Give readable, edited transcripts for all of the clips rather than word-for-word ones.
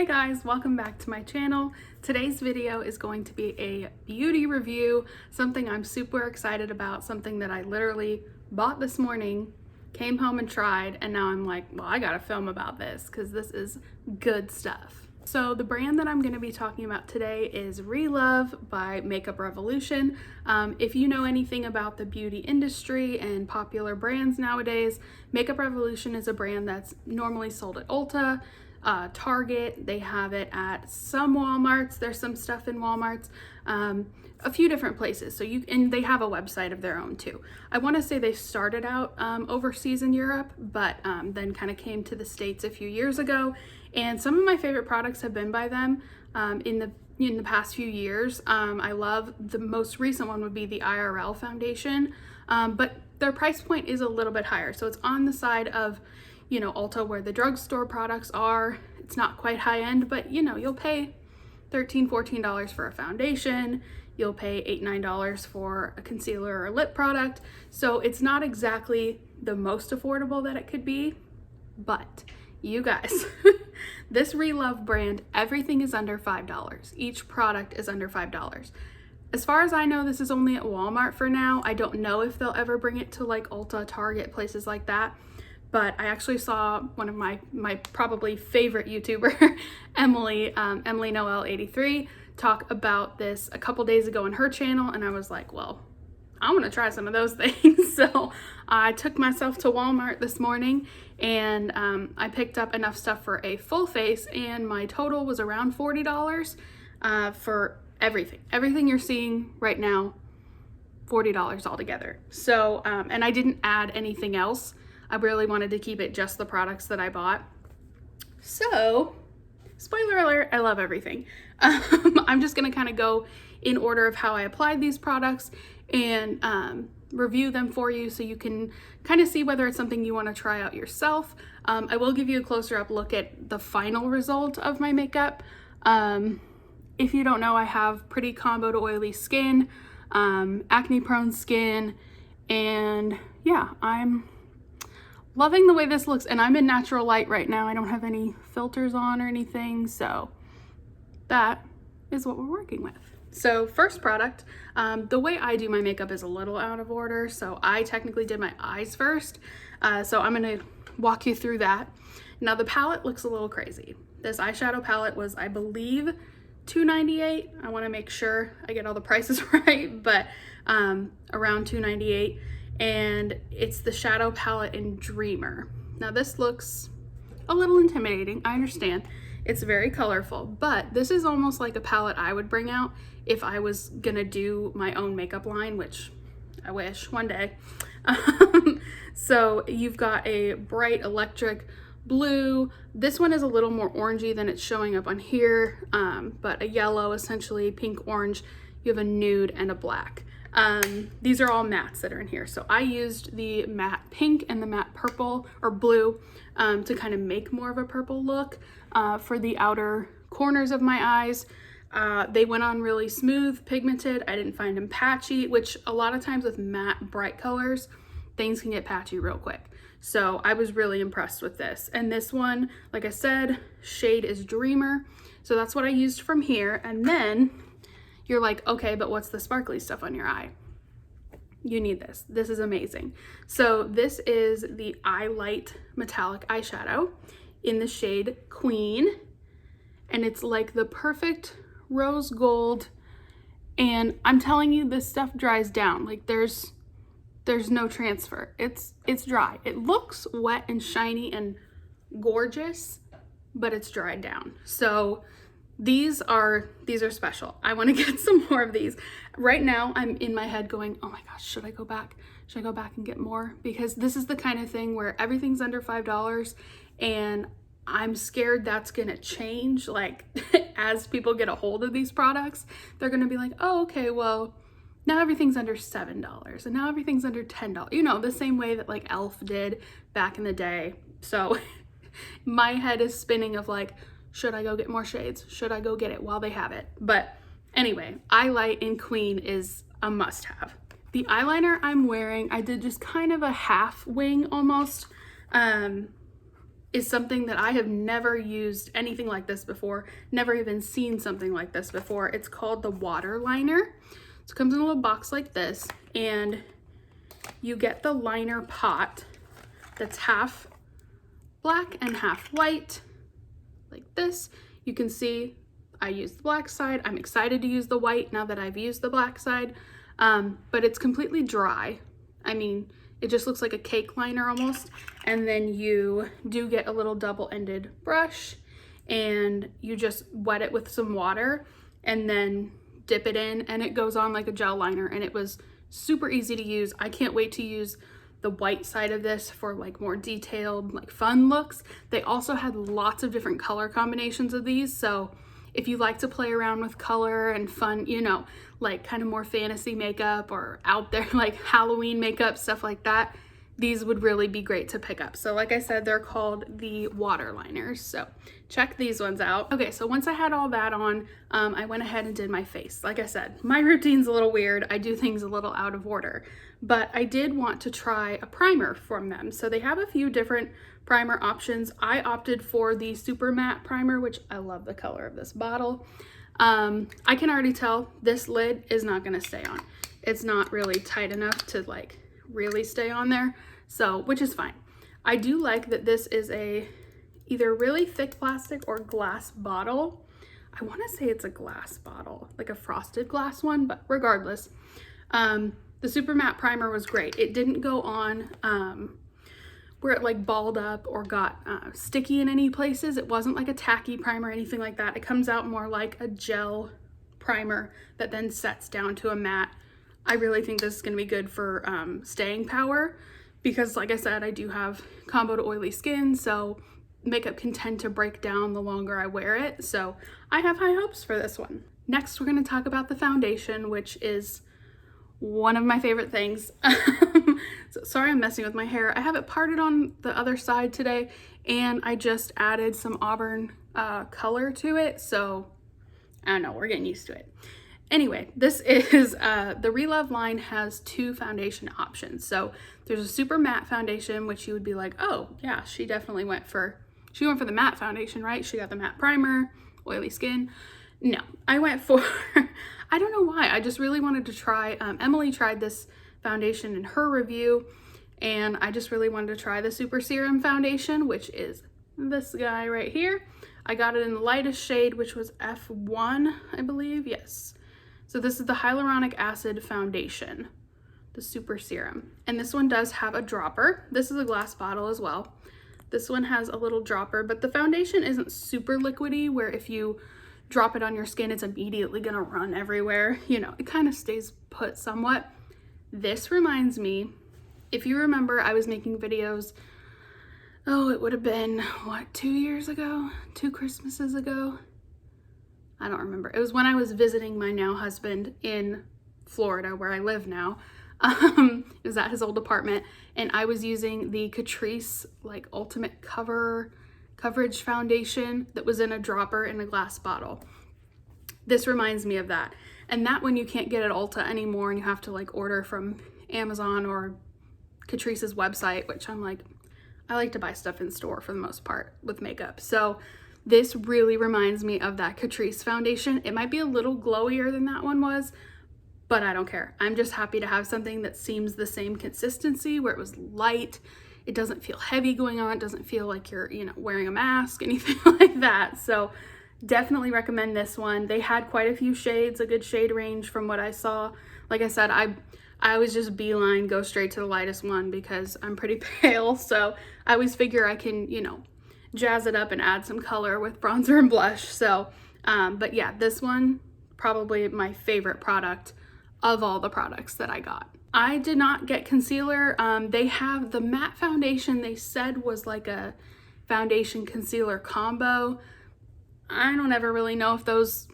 Hey guys, welcome back to my channel. Today's video is going to be a beauty review, something I'm super excited about, something that I literally bought this morning, came home and tried, and now I'm like, well, I gotta film about this because this is good stuff. So the brand that I'm going to be talking about today is ReLove by Makeup Revolution. If you know anything about the beauty industry and popular brands nowadays, Makeup Revolution is a brand that's normally sold at Ulta, Target. They have it at some Walmarts. There's some stuff in Walmarts, a few different places. So and they have a website of their own too. I want to say they started out overseas in Europe, but then kind of came to the States a few years ago. And some of my favorite products have been by them in the past few years. I love the most recent one would be the IRL foundation, but their price point is a little bit higher. So it's on the side of, you know, Ulta where the drugstore products are. It's not quite high end, but you know, you'll pay $13, $14 for a foundation. You'll pay $8, $9 for a concealer or a lip product. So it's not exactly the most affordable that it could be, but you guys, this ReLove brand, everything is under $5. Each product is under $5. As far as I know, this is only at Walmart for now. I don't know if they'll ever bring it to like Ulta, Target, places like that. But I actually saw one of my probably favorite YouTuber, Emily Noel 83, talk about this a couple days ago on her channel, and I was like, well, I want to try some of those things. So I took myself to Walmart this morning and I picked up enough stuff for a full face, and my total was around $40 for everything. Everything you're seeing right now, $40 altogether. So, and I didn't add anything else. I really wanted to keep it just the products that I bought. So, spoiler alert, I love everything. I'm just gonna kind of go in order of how I applied these products and review them for you so you can kind of see whether it's something you want to try out yourself. I will give you a closer up look at the final result of my makeup. If you don't know, I have pretty combo to oily skin, acne prone skin, and yeah, I'm loving the way this looks, and I'm in natural light right now. I don't have any filters on or anything, so that is what we're working with. So first product, the way I do my makeup is a little out of order, so I technically did my eyes first, so I'm going to walk you through that. Now the palette looks a little crazy. This eyeshadow palette was, I believe, $2.98. I want to make sure I get all the prices right, but around $2.98, and it's the shadow palette in Dreamer. Now this looks a little intimidating, I understand. It's very colorful, but this is almost like a palette I would bring out if I was gonna do my own makeup line, which I wish one day. So you've got a bright electric blue. This one is a little more orangey than it's showing up on here, but a yellow, essentially pink, orange. You have a nude and a black. These are all mattes that are in here. So I used the matte pink and the matte purple or blue to kind of make more of a purple look for the outer corners of my eyes. They went on really smooth, pigmented. I didn't find them patchy, which a lot of times with matte bright colors, things can get patchy real quick. So I was really impressed with this. And this one, like I said, shade is Dreamer. So that's what I used from here. And then you're like, okay, but what's the sparkly stuff on your eye? You need this. This is amazing. So this is the Eye Light Metallic Eyeshadow in the shade Queen. And it's like the perfect rose gold. And I'm telling you, this stuff dries down. Like there's no transfer. It's dry. It looks wet and shiny and gorgeous, but it's dried down. So these are special. I want to get some more of these. Right now, I'm in my head going, oh my gosh, should I go back? Should I go back and get more? Because this is the kind of thing where everything's under $5, and I'm scared that's gonna change. Like as people get a hold of these products, they're gonna be like, oh, okay, well, now everything's under $7 and now everything's under $10. You know, the same way that like Elf did back in the day. So my head is spinning of like, should I go get more shades? Should I go get it while they have it? But anyway, Eye Light in Queen is a must-have. The eyeliner I'm wearing, I did just kind of a half wing almost. is something that I have never used anything like this before, never even seen something like this before. It's called the water liner. So it comes in a little box like this, and you get the liner pot that's half black and half white, like this. You can see I used the black side. I'm excited to use the white now that I've used the black side, but it's completely dry. I mean, it just looks like a cake liner almost. And then you do get a little double-ended brush, and you just wet it with some water and then dip it in, and it goes on like a gel liner, and it was super easy to use. I can't wait to use the white side of this for like more detailed, like fun looks. They also had lots of different color combinations of these, so if you like to play around with color and fun, you know, like kind of more fantasy makeup or out there like Halloween makeup, stuff like that, these would really be great to pick up. So like I said, they're called the water liners. So check these ones out. Okay, so once I had all that on, I went ahead and did my face. Like I said, my routine's a little weird. I do things a little out of order, but I did want to try a primer from them. So they have a few different primer options. I opted for the super matte primer, which I love the color of this bottle. I can already tell this lid is not gonna stay on. It's not really tight enough to like really stay on there, so which is fine. I do like that this is a either really thick plastic or glass bottle. I want to say it's a glass bottle, like a frosted glass one, but regardless, the super matte primer was great. It didn't go on where it like balled up or got sticky in any places. It wasn't like a tacky primer or anything like that. It comes out more like a gel primer that then sets down to a matte. I really think this is going to be good for staying power because, like I said, I do have combo to oily skin, so makeup can tend to break down the longer I wear it. So I have high hopes for this one. Next, we're going to talk about the foundation, which is one of my favorite things. So, sorry I'm messing with my hair. I have it parted on the other side today, and I just added some auburn color to it. So I don't know, we're getting used to it. Anyway, this is, the ReLove line has two foundation options. So there's a super matte foundation, which you would be like, oh yeah, she definitely went for the matte foundation, right? She got the matte primer, oily skin. No, I went for, I don't know why, I just really wanted to try, Emily tried this foundation in her review, and I just really wanted to try the Super Serum foundation, which is this guy right here. I got it in the lightest shade, which was F1, I believe, yes. So this is the hyaluronic acid foundation, the Super Serum. And this one does have a dropper. This is a glass bottle as well. This one has a little dropper, but the foundation isn't super liquidy where if you drop it on your skin, it's immediately gonna run everywhere. You know, it kind of stays put somewhat. This reminds me, if you remember, I was making videos, oh, it would have been, what, 2 years ago? 2 Christmases ago? I don't remember. It was when I was visiting my now husband in Florida, where I live now. It was at his old apartment, and I was using the Catrice like Ultimate Coverage foundation that was in a dropper in a glass bottle. This reminds me of that. And that one you can't get at Ulta anymore, and you have to like order from Amazon or Catrice's website, which I'm like, I like to buy stuff in store for the most part with makeup. So this really reminds me of that Catrice foundation. It might be a little glowier than that one was, but I don't care. I'm just happy to have something that seems the same consistency, where it was light. It doesn't feel heavy going on. It doesn't feel like you're, you know, wearing a mask, anything like that. So definitely recommend this one. They had quite a few shades, a good shade range from what I saw. Like I said, I always just beeline, go straight to the lightest one because I'm pretty pale. So I always figure I can, you know, jazz it up and add some color with bronzer and blush. So, but yeah, this one, probably my favorite product of all the products that I got. I did not get concealer. They have the matte foundation they said was like a foundation concealer combo. I don't ever really know if those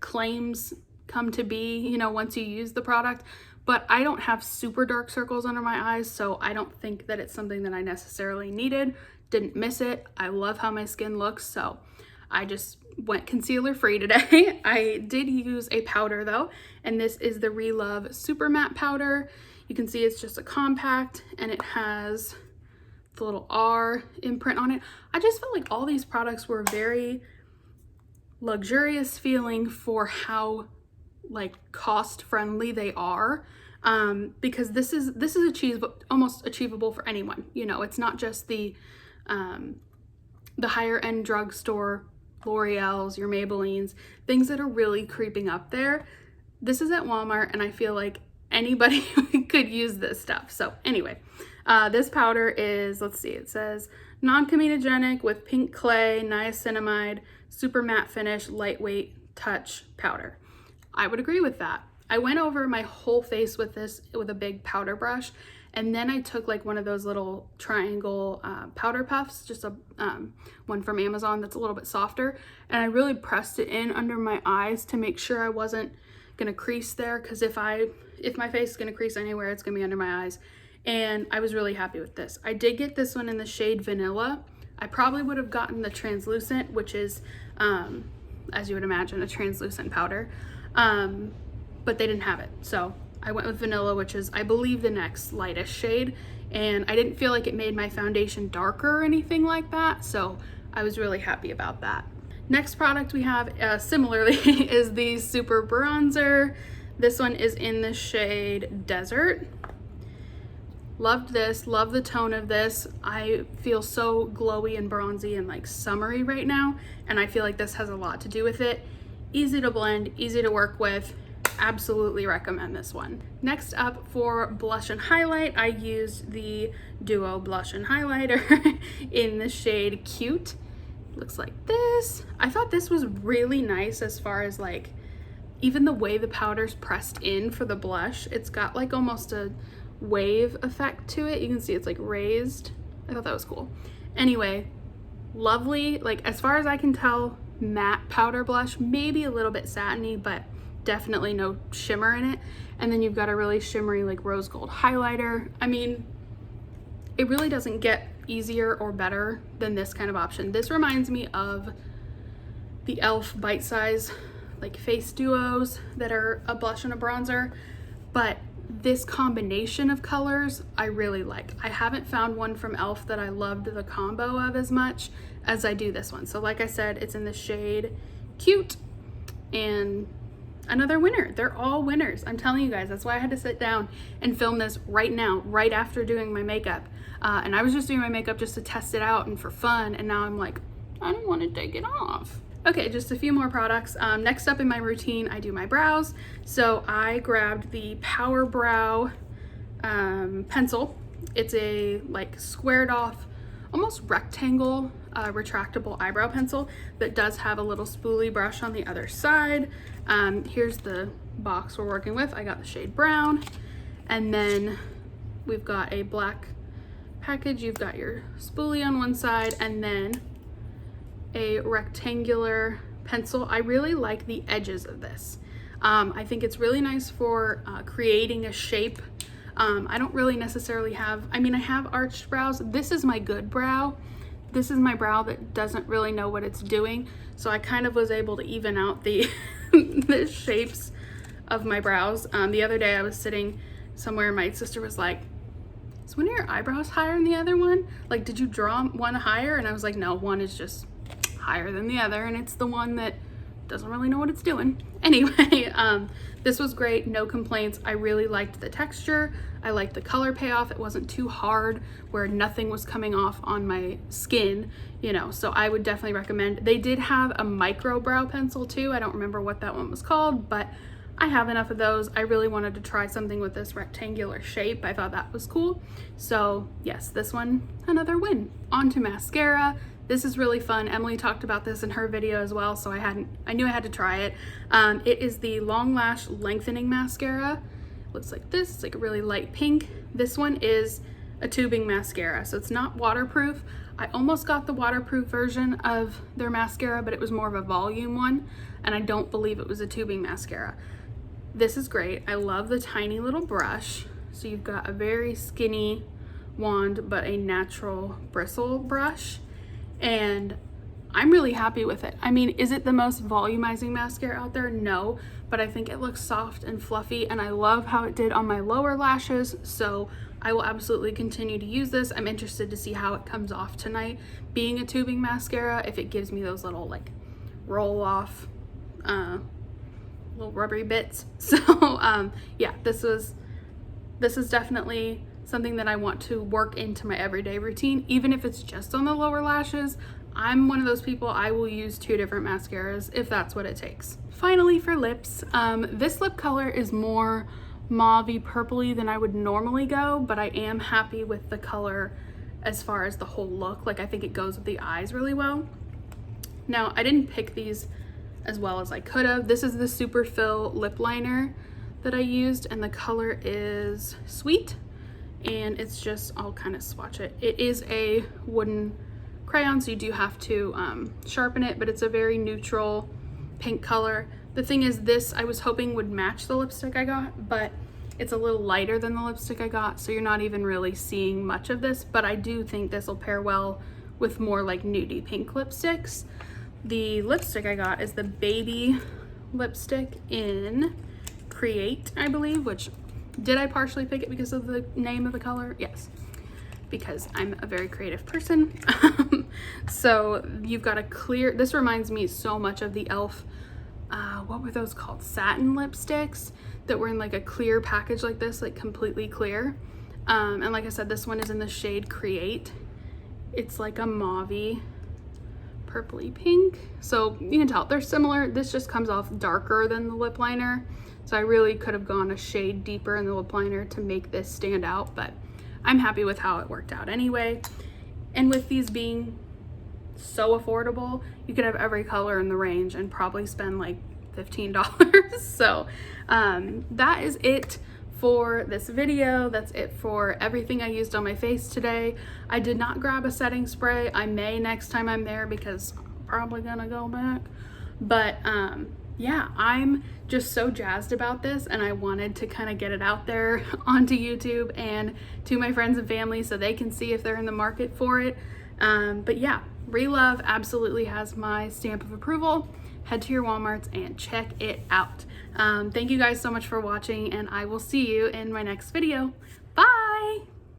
claims come to be, you know, once you use the product, but I don't have super dark circles under my eyes, so I don't think that it's something that I necessarily needed. Didn't miss it. I love how my skin looks, so I just went concealer free today. I did use a powder though, and this is the ReLove Super Matte Powder. You can see it's just a compact, and it has the little R imprint on it. I just felt like all these products were very luxurious feeling for how like cost friendly they are, because this is achievable, almost achievable for anyone. You know, it's not just the higher end drugstore L'Oreal's, your Maybellines, things that are really creeping up there. This is at Walmart, and I feel like anybody could use this stuff. So anyway, this powder is, let's see, it says non-comedogenic with pink clay, niacinamide, super matte finish, lightweight touch powder. I would agree with that. I went over my whole face with this with a big powder brush, and then I took like one of those little triangle powder puffs, just a one from Amazon that's a little bit softer, and I really pressed it in under my eyes to make sure I wasn't gonna crease there, because if my face is gonna crease anywhere, it's gonna be under my eyes. And I was really happy with this. I did get this one in the shade Vanilla. I probably would have gotten the translucent, which is, as you would imagine, a translucent powder, but they didn't have it. So I went with Vanilla, which is, I believe, the next lightest shade. And I didn't feel like it made my foundation darker or anything like that. So I was really happy about that. Next product we have, similarly, is the Super Bronzer. This one is in the shade Desert. Loved this, love the tone of this. I feel so glowy and bronzy and like summery right now, and I feel like this has a lot to do with it. Easy to blend, easy to work with. Absolutely recommend this one. Next up, for blush and highlight, I used the Duo Blush and Highlighter in the shade Cute. Looks like this. I thought this was really nice as far as like even the way the powder's pressed in for the blush. It's got like almost a wave effect to it. You can see it's like raised. I thought that was cool. Anyway, lovely, like as far as I can tell, matte powder blush, maybe a little bit satiny, but definitely no shimmer in it. And then you've got a really shimmery like rose gold highlighter. I mean, it really doesn't get easier or better than this kind of option. This reminds me of the e.l.f. bite size like face duos that are a blush and a bronzer, but this combination of colors I really like. I haven't found one from e.l.f. that I loved the combo of as much as I do this one. So like I said, it's in the shade Cute, and another winner. They're all winners. I'm telling you guys, that's why I had to sit down and film this right now, right after doing my makeup. And I was just doing my makeup just to test it out and for fun, and now I'm like, I don't want to take it off. Okay, just a few more products. Next up in my routine, I do my brows. So I grabbed the Power Brow pencil. It's a like squared off, almost rectangle, retractable eyebrow pencil that does have a little spoolie brush on the other side. Here's the box we're working with. I got the shade Brown, and then we've got a black package. You've got your spoolie on one side, and then a rectangular pencil. I really like the edges of this. I think it's really nice for creating a shape. I don't really necessarily have, I mean, I have arched brows. This is my good brow. This is my brow that doesn't really know what it's doing. So I kind of was able to even out the, the shapes of my brows. The other day I was sitting somewhere and my sister was like, is one of your eyebrows higher than the other one? Like, did you draw one higher? And I was like, no, one is just higher than the other, and it's the one that doesn't really know what it's doing. Anyway, this was great, no complaints. I really liked the texture. I liked the color payoff. It wasn't too hard where nothing was coming off on my skin, you know, so I would definitely recommend. They did have a micro brow pencil too. I don't remember what that one was called, but I have enough of those. I really wanted to try something with this rectangular shape. I thought that was cool. So yes, this one, another win. On to mascara. This is really fun. Emily talked about this in her video as well, so I knew I had to try it. It is the Long Lash Lengthening Mascara. Looks like this. It's like a really light pink. This one is a tubing mascara, so it's not waterproof. I almost got the waterproof version of their mascara, but it was more of a volume one, and I don't believe it was a tubing mascara. This is great. I love the tiny little brush. So you've got a very skinny wand, but a natural bristle brush. And I'm really happy with it. I mean, is it the most volumizing mascara out there? No, but I think it looks soft and fluffy, and I love how it did on my lower lashes, so I will absolutely continue to use this. I'm interested to see how it comes off tonight. Being a tubing mascara, if it gives me those little like roll off little rubbery bits. So yeah, this is definitely something that I want to work into my everyday routine, even if it's just on the lower lashes. I'm one of those people, I will use 2 different mascaras if that's what it takes. Finally, for lips, this lip color is more mauvey purpley than I would normally go, but I am happy with the color as far as the whole look. Like, I think it goes with the eyes really well. Now, I didn't pick these as well as I could have. This is the Super Fill lip liner that I used, and the color is Sweet, and it's just, I'll kind of swatch it. It is a wooden crayon, so you do have to sharpen it, but it's a very neutral pink color. The thing is, this I was hoping would match the lipstick I got, but it's a little lighter than the lipstick I got, so you're not even really seeing much of this, but I do think this will pair well with more like nudie pink lipsticks. The lipstick I got is the Baby lipstick in Create, I believe, which, did I partially pick it because of the name of the color? Yes, because I'm a very creative person. So you've got a clear, this reminds me so much of the e.l.f. What were those called? Satin lipsticks that were in like a clear package like this, like completely clear. And like I said, this one is in the shade Create. It's like a mauvey purpley pink, so you can tell they're similar. This just comes off darker than the lip liner, so I really could have gone a shade deeper in the lip liner to make this stand out, but I'm happy with how it worked out anyway. And with these being so affordable, you could have every color in the range and probably spend like $15. So that is it for this video. That's it for everything I used on my face today. I did not grab a setting spray. I may next time I'm there because I'm probably gonna go back. But yeah, I'm just so jazzed about this, and I wanted to kind of get it out there onto YouTube and to my friends and family so they can see if they're in the market for it. But yeah, ReLove absolutely has my stamp of approval. Head to your Walmarts and check it out. Thank you guys so much for watching, and I will see you in my next video. Bye!